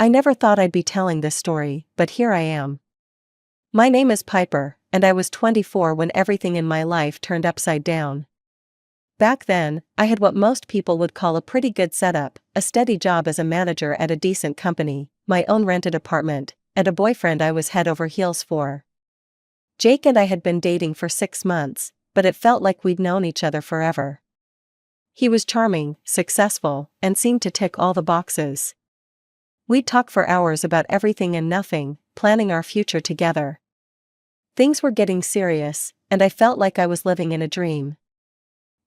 I never thought I'd be telling this story, but here I am. My name is Piper, and I was 24 when everything in my life turned upside down. Back then, I had what most people would call a pretty good setup, a steady job as a manager at a decent company, my own rented apartment, and a boyfriend I was head over heels for. Jake and I had been dating for 6 months, but it felt like we'd known each other forever. He was charming, successful, and seemed to tick all the boxes. We'd talk for hours about everything and nothing, planning our future together. Things were getting serious, and I felt like I was living in a dream.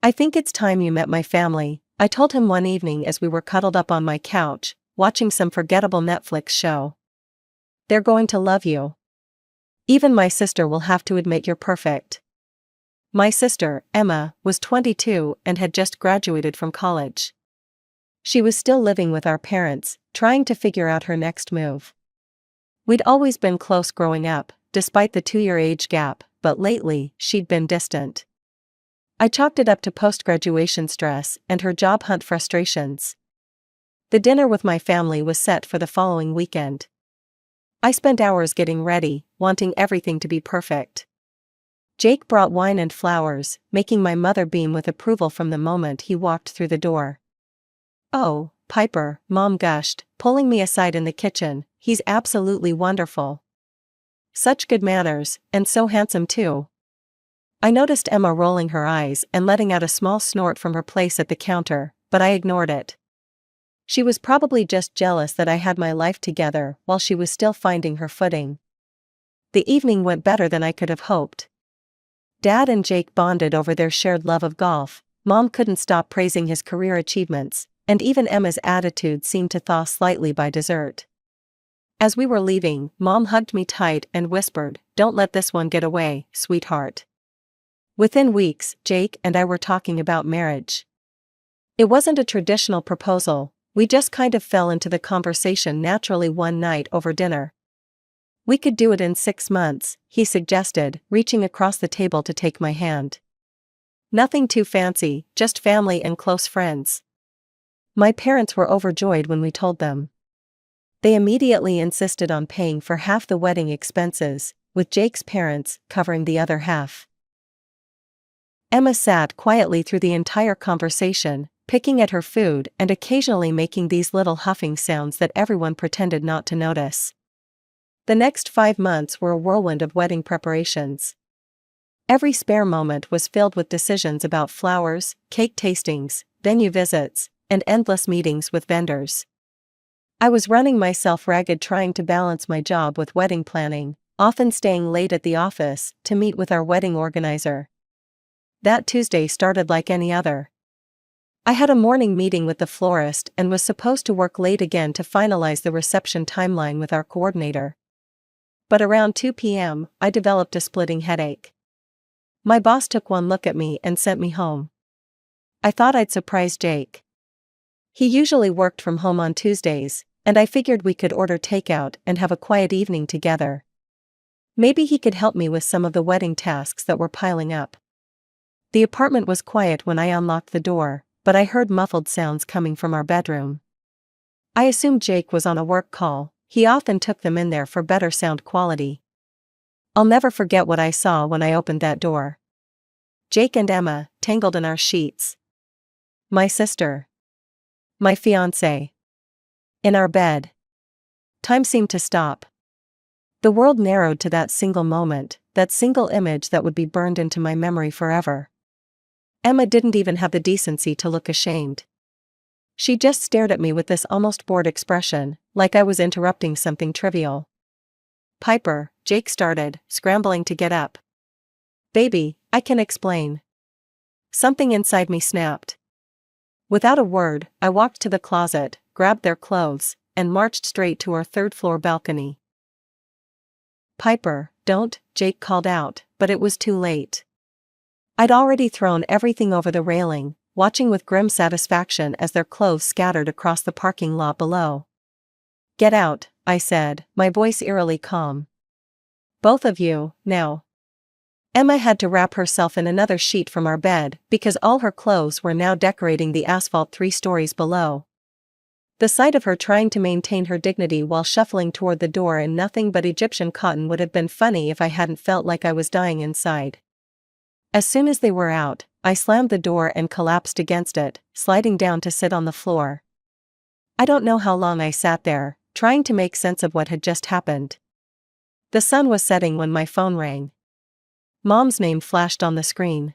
"I think it's time you met my family," I told him one evening as we were cuddled up on my couch, watching some forgettable Netflix show. "They're going to love you. Even my sister will have to admit you're perfect." My sister, Emma, was 22 and had just graduated from college. She was still living with our parents, trying to figure out her next move. We'd always been close growing up, despite the 2-year age gap, but lately, she'd been distant. I chalked it up to post-graduation stress and her job hunt frustrations. The dinner with my family was set for the following weekend. I spent hours getting ready, wanting everything to be perfect. Jake brought wine and flowers, making my mother beam with approval from the moment he walked through the door. "Oh, Piper," Mom gushed, pulling me aside in the kitchen, "he's absolutely wonderful. Such good manners, and so handsome too." I noticed Emma rolling her eyes and letting out a small snort from her place at the counter, but I ignored it. She was probably just jealous that I had my life together while she was still finding her footing. The evening went better than I could have hoped. Dad and Jake bonded over their shared love of golf, Mom couldn't stop praising his career achievements, and even Emma's attitude seemed to thaw slightly by dessert. As we were leaving, Mom hugged me tight and whispered, "Don't let this one get away, sweetheart." Within weeks, Jake and I were talking about marriage. It wasn't a traditional proposal, we just kind of fell into the conversation naturally one night over dinner. "We could do it in 6 months, he suggested, reaching across the table to take my hand. "Nothing too fancy, just family and close friends." My parents were overjoyed when we told them. They immediately insisted on paying for half the wedding expenses, with Jake's parents covering the other half. Emma sat quietly through the entire conversation, picking at her food and occasionally making these little huffing sounds that everyone pretended not to notice. The next 5 months were a whirlwind of wedding preparations. Every spare moment was filled with decisions about flowers, cake tastings, venue visits, and endless meetings with vendors. I was running myself ragged trying to balance my job with wedding planning, often staying late at the office to meet with our wedding organizer. That Tuesday started like any other. I had a morning meeting with the florist and was supposed to work late again to finalize the reception timeline with our coordinator. But around 2 p.m., I developed a splitting headache. My boss took one look at me and sent me home. I thought I'd surprise Jake. He usually worked from home on Tuesdays, and I figured we could order takeout and have a quiet evening together. Maybe he could help me with some of the wedding tasks that were piling up. The apartment was quiet when I unlocked the door, but I heard muffled sounds coming from our bedroom. I assumed Jake was on a work call, he often took them in there for better sound quality. I'll never forget what I saw when I opened that door. Jake and Emma, tangled in our sheets. My sister. My fiance. In our bed. Time seemed to stop. The world narrowed to that single moment, that single image that would be burned into my memory forever. Emma didn't even have the decency to look ashamed. She just stared at me with this almost bored expression, like I was interrupting something trivial. "Piper," Jake started, scrambling to get up. "Baby, I can explain." Something inside me snapped. Without a word, I walked to the closet, grabbed their clothes, and marched straight to our third-floor balcony. "Piper, don't," Jake called out, but it was too late. I'd already thrown everything over the railing, watching with grim satisfaction as their clothes scattered across the parking lot below. "Get out," I said, my voice eerily calm. "Both of you, now." Emma had to wrap herself in another sheet from our bed because all her clothes were now decorating the asphalt 3 stories below. The sight of her trying to maintain her dignity while shuffling toward the door in nothing but Egyptian cotton would have been funny if I hadn't felt like I was dying inside. As soon as they were out, I slammed the door and collapsed against it, sliding down to sit on the floor. I don't know how long I sat there, trying to make sense of what had just happened. The sun was setting when my phone rang. Mom's name flashed on the screen.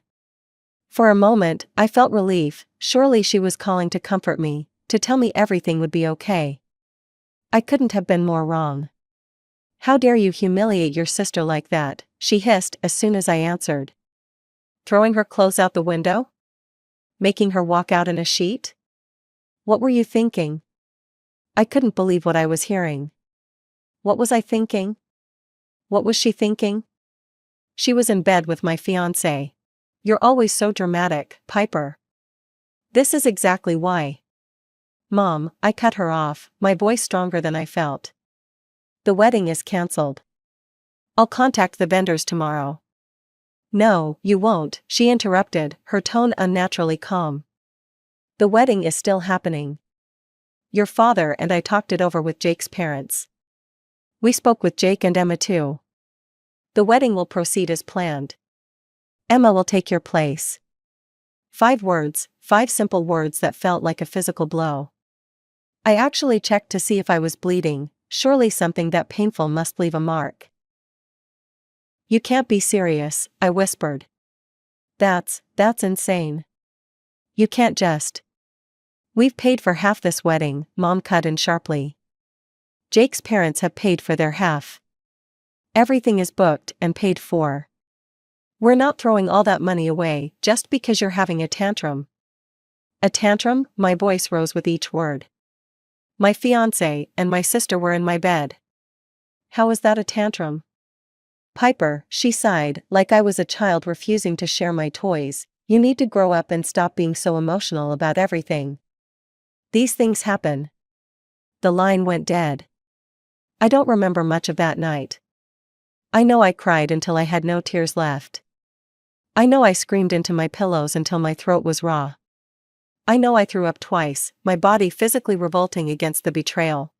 For a moment, I felt relief. Surely she was calling to comfort me, to tell me everything would be okay. I couldn't have been more wrong. "How dare you humiliate your sister like that," she hissed as soon as I answered. "Throwing her clothes out the window? Making her walk out in a sheet? What were you thinking?" I couldn't believe what I was hearing. What was I thinking? What was she thinking? She was in bed with my fiance. "You're always so dramatic, Piper." "This is exactly why." "Mom," I cut her off, my voice stronger than I felt. "The wedding is cancelled. I'll contact the vendors tomorrow." "No, you won't," she interrupted, her tone unnaturally calm. "The wedding is still happening. Your father and I talked it over with Jake's parents. We spoke with Jake and Emma too. The wedding will proceed as planned. Emma will take your place." 5 words, 5 simple words that felt like a physical blow. I actually checked to see if I was bleeding. Surely something that painful must leave a mark. "You can't be serious," I whispered. That's insane. You can't just." "We've paid for half this wedding," Mom cut in sharply. "Jake's parents have paid for their half. Everything is booked and paid for. We're not throwing all that money away just because you're having a tantrum." "A tantrum?" My voice rose with each word. "My fiance and my sister were in my bed. How is that a tantrum?" "Piper," she sighed, like I was a child refusing to share my toys, "you need to grow up and stop being so emotional about everything. These things happen." The line went dead. I don't remember much of that night. I know I cried until I had no tears left. I know I screamed into my pillows until my throat was raw. I know I threw up twice, my body physically revolting against the betrayal.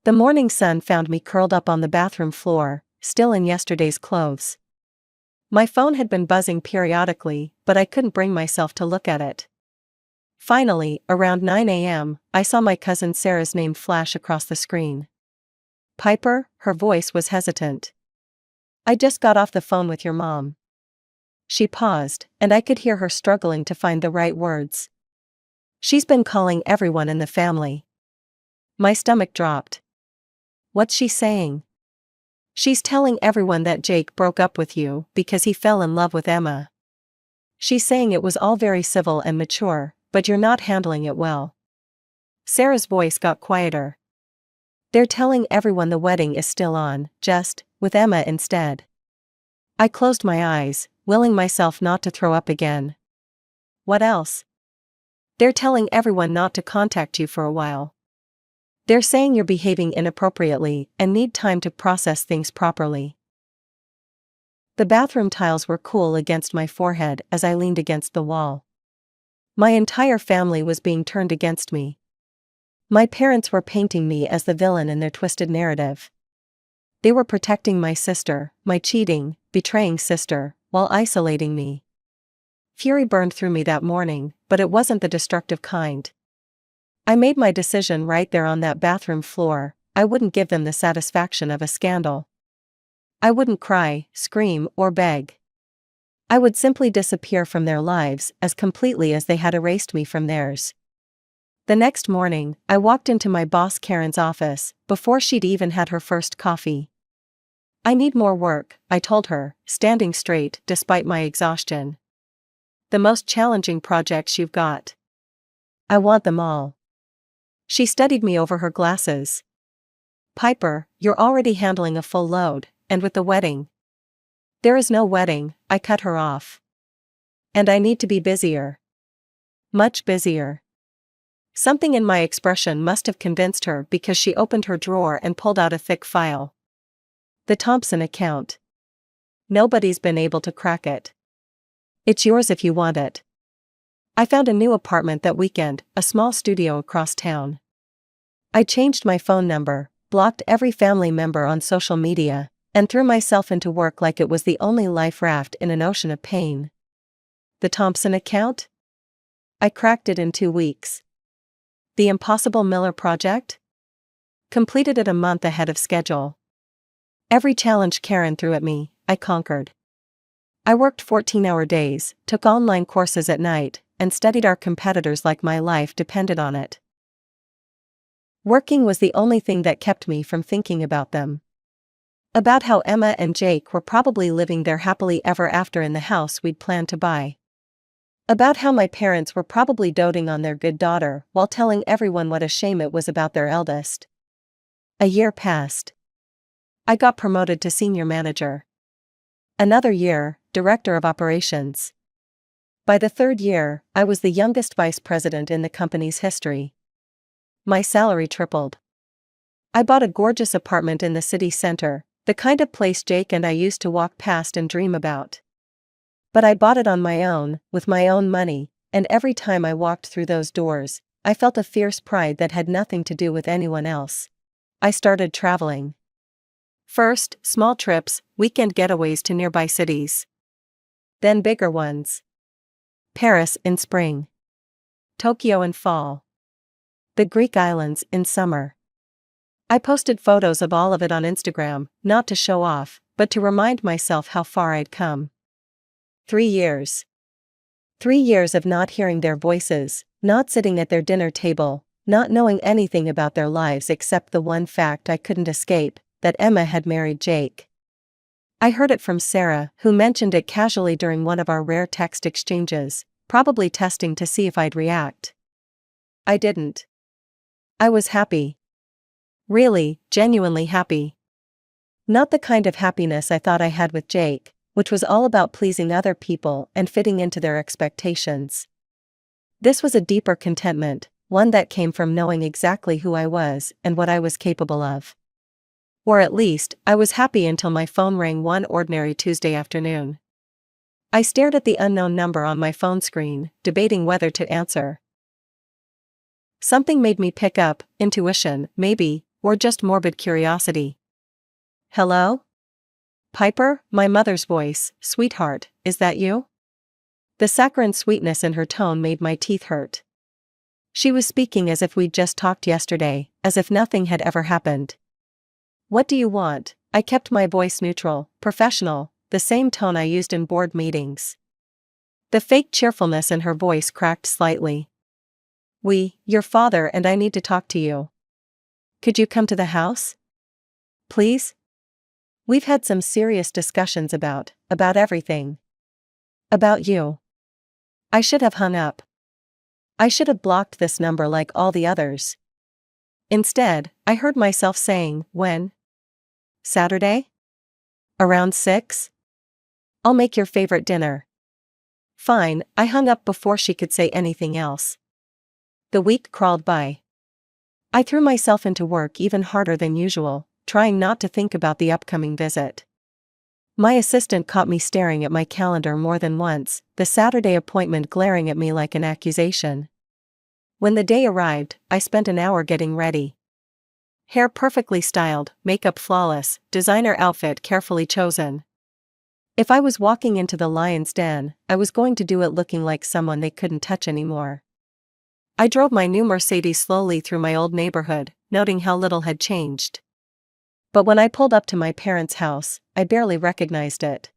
The morning sun found me curled up on the bathroom floor, still in yesterday's clothes. My phone had been buzzing periodically, but I couldn't bring myself to look at it. Finally, around 9 a.m., I saw my cousin Sarah's name flash across the screen. "Piper," her voice was hesitant. "I just got off the phone with your mom." She paused, and I could hear her struggling to find the right words. "She's been calling everyone in the family." My stomach dropped. "What's she saying?" "She's telling everyone that Jake broke up with you because he fell in love with Emma. She's saying it was all very civil and mature, but you're not handling it well." Sarah's voice got quieter. "They're telling everyone the wedding is still on, just with Emma instead." I closed my eyes, willing myself not to throw up again. "What else?" "They're telling everyone not to contact you for a while. They're saying you're behaving inappropriately and need time to process things properly." The bathroom tiles were cool against my forehead as I leaned against the wall. My entire family was being turned against me. My parents were painting me as the villain in their twisted narrative. They were protecting my sister, my cheating, betraying sister, while isolating me. Fury burned through me that morning, but it wasn't the destructive kind. I made my decision right there on that bathroom floor. I wouldn't give them the satisfaction of a scandal. I wouldn't cry, scream, or beg. I would simply disappear from their lives as completely as they had erased me from theirs. The next morning, I walked into my boss Karen's office, before she'd even had her first coffee. "I need more work," I told her, standing straight despite my exhaustion. "The most challenging projects you've got." "I want them all." She studied me over her glasses. "Piper, you're already handling a full load, and with the wedding." "There is no wedding," I cut her off. "And I need to be busier. Much busier." Something in my expression must have convinced her because she opened her drawer and pulled out a thick file. "The Thompson account. Nobody's been able to crack it. It's yours if you want it. I found a new apartment that weekend, a small studio across town. I changed my phone number, blocked every family member on social media, and threw myself into work like it was the only life raft in an ocean of pain. The Thompson account? I cracked it in 2 weeks. The Impossible Miller project? Completed it a month ahead of schedule. Every challenge Karen threw at me, I conquered. I worked 14-hour days, took online courses at night, and studied our competitors like my life depended on it. Working was the only thing that kept me from thinking about them. About how Emma and Jake were probably living their happily ever after in the house we'd planned to buy. About how my parents were probably doting on their good daughter while telling everyone what a shame it was about their eldest. A year passed. I got promoted to senior manager. Another year, director of operations. By the 3rd year, I was the youngest vice president in the company's history. My salary tripled. I bought a gorgeous apartment in the city center, the kind of place Jake and I used to walk past and dream about. But I bought it on my own, with my own money, and every time I walked through those doors, I felt a fierce pride that had nothing to do with anyone else. I started traveling. First, small trips, weekend getaways to nearby cities. Then bigger ones. Paris in spring. Tokyo in fall. The Greek islands in summer. I posted photos of all of it on Instagram, not to show off, but to remind myself how far I'd come. 3 years. 3 years of not hearing their voices, not sitting at their dinner table, not knowing anything about their lives except the one fact I couldn't escape, that Emma had married Jake. I heard it from Sarah, who mentioned it casually during one of our rare text exchanges, probably testing to see if I'd react. I didn't. I was happy. Really, genuinely happy. Not the kind of happiness I thought I had with Jake, which was all about pleasing other people and fitting into their expectations. This was a deeper contentment, one that came from knowing exactly who I was and what I was capable of. Or at least, I was happy until my phone rang one ordinary Tuesday afternoon. I stared at the unknown number on my phone screen, debating whether to answer. Something made me pick up, intuition, maybe, or just morbid curiosity. Hello? Piper, my mother's voice. Sweetheart, is that you? The saccharine sweetness in her tone made my teeth hurt. She was speaking as if we'd just talked yesterday, as if nothing had ever happened. What do you want? I kept my voice neutral, professional, the same tone I used in board meetings. The fake cheerfulness in her voice cracked slightly. Your father and I need to talk to you. Could you come to the house? Please? We've had some serious discussions about everything. About you. I should have hung up. I should have blocked this number like all the others. Instead, I heard myself saying, when? Saturday? Around 6? I'll make your favorite dinner. Fine, I hung up before she could say anything else. The week crawled by. I threw myself into work even harder than usual, trying not to think about the upcoming visit. My assistant caught me staring at my calendar more than once, the Saturday appointment glaring at me like an accusation. When the day arrived, I spent an hour getting ready. Hair perfectly styled, makeup flawless, designer outfit carefully chosen. If I was walking into the lion's den, I was going to do it looking like someone they couldn't touch anymore. I drove my new Mercedes slowly through my old neighborhood, noting how little had changed. But when I pulled up to my parents' house, I barely recognized it.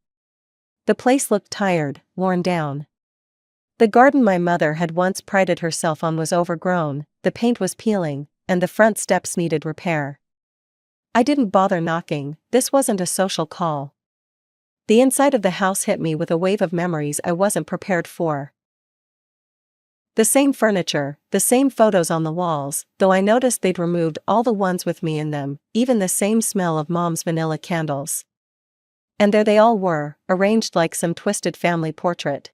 The place looked tired, worn down. The garden my mother had once prided herself on was overgrown, the paint was peeling, and the front steps needed repair. I didn't bother knocking, this wasn't a social call. The inside of the house hit me with a wave of memories I wasn't prepared for. The same furniture, the same photos on the walls, though I noticed they'd removed all the ones with me in them, even the same smell of Mom's vanilla candles. And there they all were, arranged like some twisted family portrait.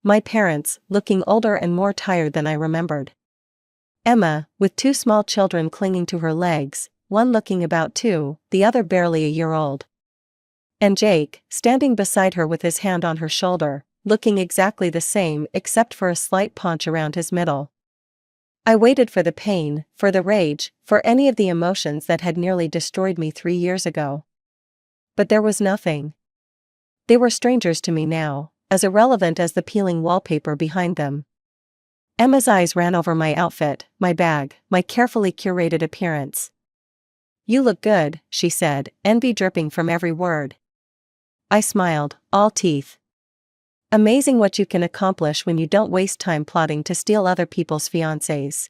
My parents, looking older and more tired than I remembered. Emma, with 2 small children clinging to her legs, one looking about 2, the other barely a year old. And Jake, standing beside her with his hand on her shoulder, looking exactly the same except for a slight paunch around his middle. I waited for the pain, for the rage, for any of the emotions that had nearly destroyed me 3 years ago. But there was nothing. They were strangers to me now, as irrelevant as the peeling wallpaper behind them. Emma's eyes ran over my outfit, my bag, my carefully curated appearance. "You look good," she said, envy dripping from every word. I smiled, all teeth. Amazing what you can accomplish when you don't waste time plotting to steal other people's fiancés.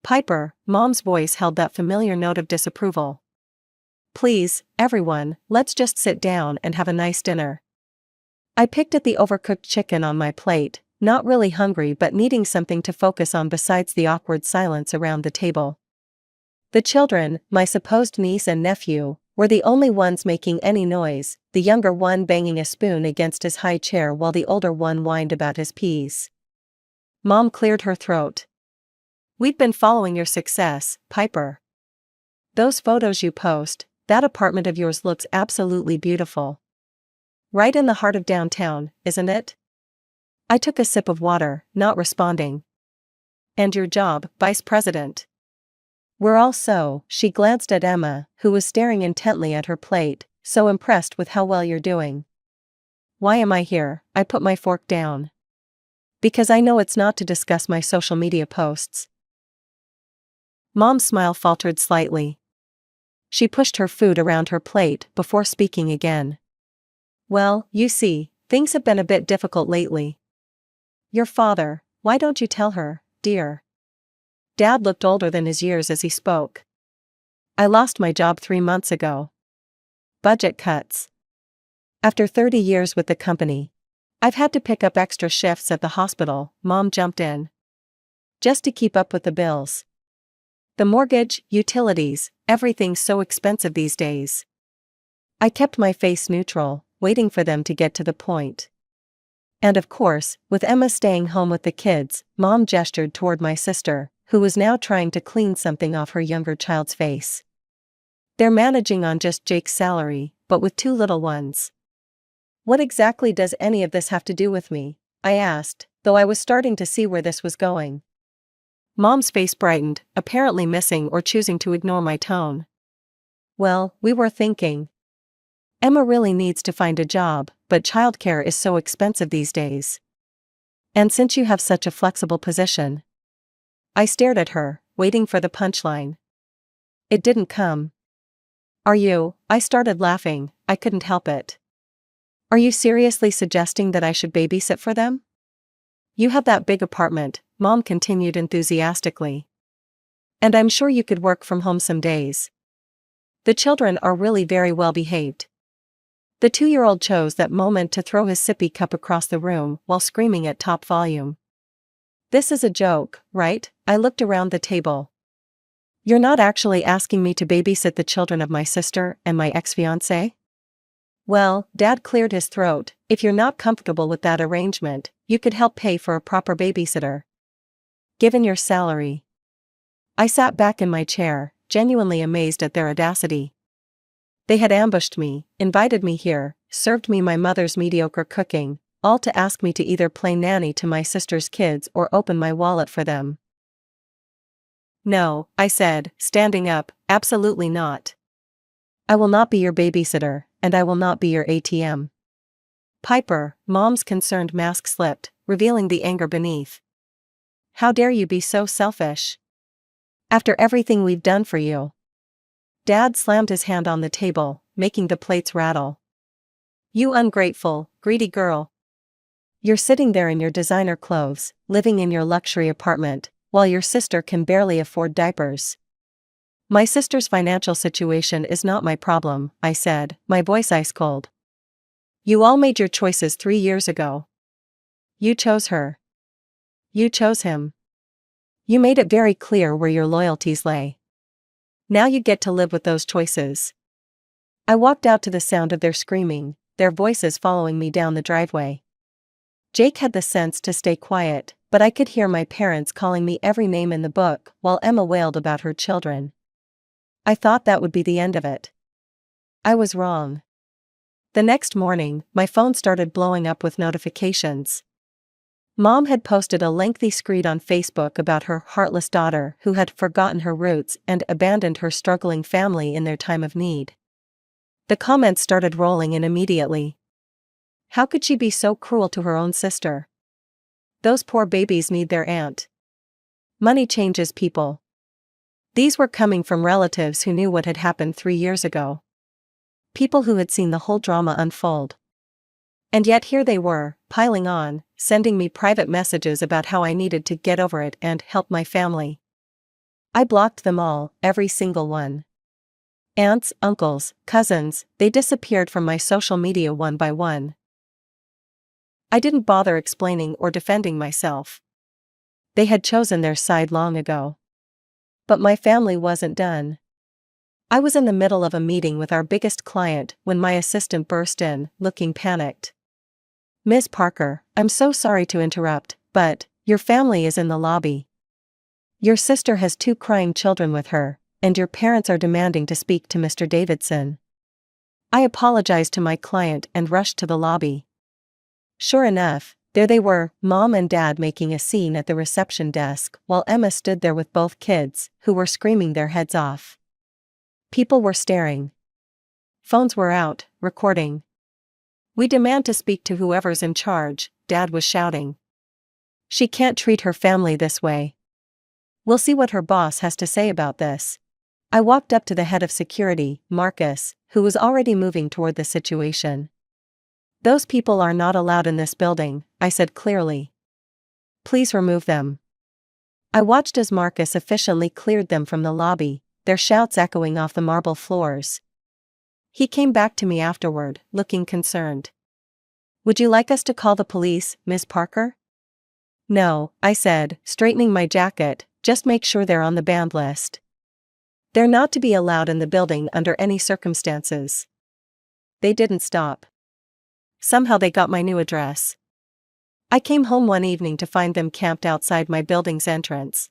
Piper, Mom's voice held that familiar note of disapproval. "Please, everyone, let's just sit down and have a nice dinner." I picked at the overcooked chicken on my plate, not really hungry but needing something to focus on besides the awkward silence around the table. The children, my supposed niece and nephew, were the only ones making any noise, the younger one banging a spoon against his high chair while the older one whined about his peas. Mom cleared her throat. "We've been following your success, Piper. Those photos you post, that apartment of yours looks absolutely beautiful. Right in the heart of downtown, isn't it?" I took a sip of water, not responding. "And your job, Vice President?" "We're all so," she glanced at Emma, who was staring intently at her plate, "so impressed with how well you're doing." "Why am I here?" I put my fork down. "Because I know it's not to discuss my social media posts." Mom's smile faltered slightly. She pushed her food around her plate before speaking again. "Well, you see, things have been a bit difficult lately." "Your father, why don't you tell her, dear?" Dad looked older than his years as he spoke. "I lost my job 3 months ago. Budget cuts. After 30 years with the company, I've had to pick up extra shifts at the hospital," Mom jumped in. "Just to keep up with the bills. The mortgage, utilities, everything's so expensive these days." I kept my face neutral, waiting for them to get to the point. "And of course, with Emma staying home with the kids," Mom gestured toward my sister, who was now trying to clean something off her younger child's face. "They're managing on just Jake's salary, but with 2 little ones." "What exactly does any of this have to do with me?" I asked, though I was starting to see where this was going. Mom's face brightened, apparently missing or choosing to ignore my tone. "Well, we were thinking. Emma really needs to find a job, but childcare is so expensive these days. And since you have such a flexible position." I stared at her, waiting for the punchline. It didn't come. "Are you?" I started laughing, I couldn't help it. "Are you seriously suggesting that I should babysit for them?" "You have that big apartment," Mom continued enthusiastically. "And I'm sure you could work from home some days. The children are really very well behaved." The 2-year-old chose that moment to throw his sippy cup across the room while screaming at top volume. "This is a joke, right?" I looked around the table. "You're not actually asking me to babysit the children of my sister and my ex-fiancé?" "Well," Dad cleared his throat, "if you're not comfortable with that arrangement, you could help pay for a proper babysitter. Given your salary." I sat back in my chair, genuinely amazed at their audacity. They had ambushed me, invited me here, served me my mother's mediocre cooking, all to ask me to either play nanny to my sister's kids or open my wallet for them. "No," I said, standing up, "absolutely not. I will not be your babysitter, and I will not be your ATM." "Piper," Mom's concerned mask slipped, revealing the anger beneath. "How dare you be so selfish? After everything we've done for you." Dad slammed his hand on the table, making the plates rattle. "You ungrateful, greedy girl. You're sitting there in your designer clothes, living in your luxury apartment, while your sister can barely afford diapers." "My sister's financial situation is not my problem," I said, my voice ice cold. "You all made your choices 3 years ago. You chose her. You chose him. You made it very clear where your loyalties lay. Now you get to live with those choices." I walked out to the sound of their screaming, their voices following me down the driveway. Jake had the sense to stay quiet, but I could hear my parents calling me every name in the book while Emma wailed about her children. I thought that would be the end of it. I was wrong. The next morning, my phone started blowing up with notifications. Mom had posted a lengthy screed on Facebook about her heartless daughter who had forgotten her roots and abandoned her struggling family in their time of need. The comments started rolling in immediately. How could she be so cruel to her own sister? Those poor babies need their aunt. Money changes people. These were coming from relatives who knew what had happened 3 years ago. People who had seen the whole drama unfold. And yet here they were, piling on, sending me private messages about how I needed to get over it and help my family. I blocked them all, every single one. Aunts, uncles, cousins, they disappeared from my social media one by one. I didn't bother explaining or defending myself. They had chosen their side long ago. But my family wasn't done. I was in the middle of a meeting with our biggest client when my assistant burst in, looking panicked. "Miss Parker, I'm so sorry to interrupt, but your family is in the lobby. Your sister has 2 crying children with her, and your parents are demanding to speak to Mr. Davidson." I apologized to my client and rushed to the lobby. Sure enough, there they were, Mom and Dad making a scene at the reception desk while Emma stood there with both kids, who were screaming their heads off. People were staring. Phones were out, recording. "We demand to speak to whoever's in charge," Dad was shouting. "She can't treat her family this way. We'll see what her boss has to say about this." I walked up to the head of security, Marcus, who was already moving toward the situation. "Those people are not allowed in this building," I said clearly. "Please remove them." I watched as Marcus efficiently cleared them from the lobby, their shouts echoing off the marble floors. He came back to me afterward, looking concerned. "Would you like us to call the police, Miss Parker?" "No," I said, straightening my jacket, "just make sure they're on the banned list. They're not to be allowed in the building under any circumstances." They didn't stop. Somehow they got my new address. I came home one evening to find them camped outside my building's entrance.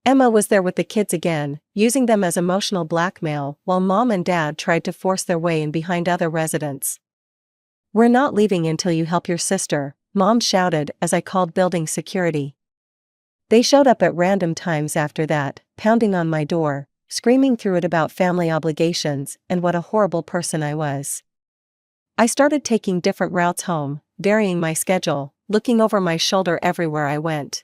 Emma was there with the kids again, using them as emotional blackmail while Mom and Dad tried to force their way in behind other residents. "We're not leaving until you help your sister," Mom shouted as I called building security. They showed up at random times after that, pounding on my door, screaming through it about family obligations and what a horrible person I was. I started taking different routes home, varying my schedule, looking over my shoulder everywhere I went.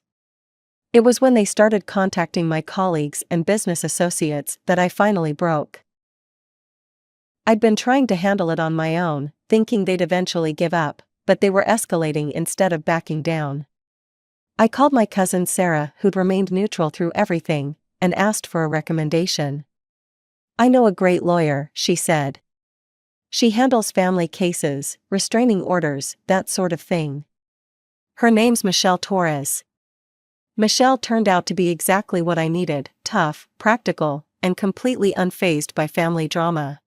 It was when they started contacting my colleagues and business associates that I finally broke. I'd been trying to handle it on my own, thinking they'd eventually give up, but they were escalating instead of backing down. I called my cousin Sarah, who'd remained neutral through everything, and asked for a recommendation. "I know a great lawyer," she said. "She handles family cases, restraining orders, that sort of thing. Her name's Michelle Torres." Michelle turned out to be exactly what I needed: tough, practical, and completely unfazed by family drama.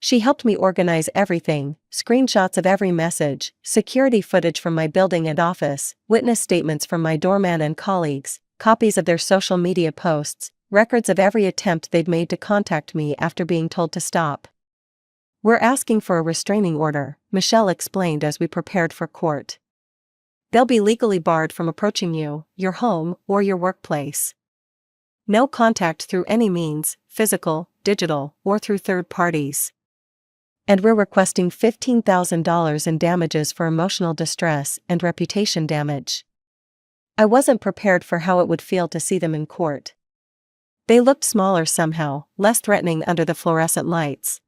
She helped me organize everything: screenshots of every message, security footage from my building and office, witness statements from my doorman and colleagues, copies of their social media posts, records of every attempt they'd made to contact me after being told to stop. "We're asking for a restraining order," Michelle explained as we prepared for court. "They'll be legally barred from approaching you, your home, or your workplace. No contact through any means, physical, digital, or through third parties. And we're requesting $15,000 in damages for emotional distress and reputation damage." I wasn't prepared for how it would feel to see them in court. They looked smaller somehow, less threatening under the fluorescent lights.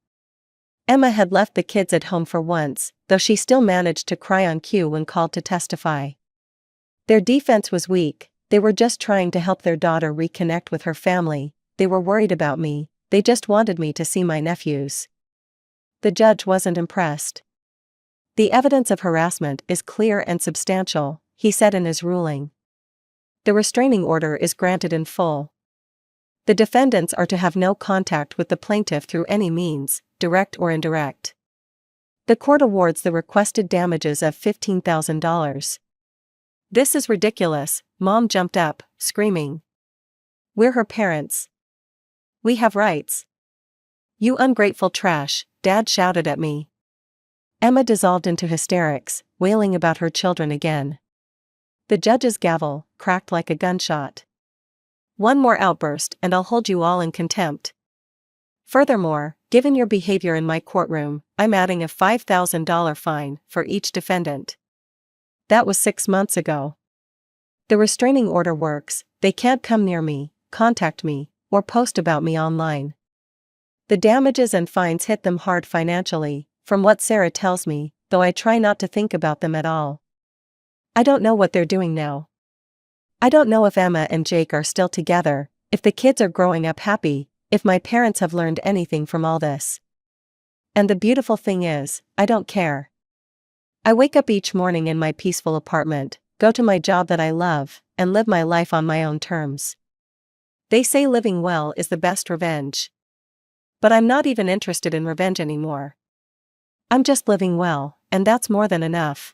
Emma had left the kids at home for once, though she still managed to cry on cue when called to testify. Their defense was weak. They were just trying to help their daughter reconnect with her family. They were worried about me. They just wanted me to see my nephews. The judge wasn't impressed. "The evidence of harassment is clear and substantial," he said in his ruling. "The restraining order is granted in full. The defendants are to have no contact with the plaintiff through any means, direct or indirect." The court awards the requested damages of $15,000. "This is ridiculous," Mom jumped up, screaming. "We're her parents. We have rights." "You ungrateful trash," Dad shouted at me. Emma dissolved into hysterics, wailing about her children again. The judge's gavel cracked like a gunshot. One more outburst and I'll hold you all in contempt. Furthermore, given your behavior in my courtroom, I'm adding a $5,000 fine for each defendant. That was 6 months ago. The restraining order works, they can't come near me, contact me, or post about me online. The damages and fines hit them hard financially, from what Sarah tells me, though I try not to think about them at all. I don't know what they're doing now. I don't know if Emma and Jake are still together, if the kids are growing up happy, if my parents have learned anything from all this. And the beautiful thing is, I don't care. I wake up each morning in my peaceful apartment, go to my job that I love, and live my life on my own terms. They say living well is the best revenge. But I'm not even interested in revenge anymore. I'm just living well, and that's more than enough.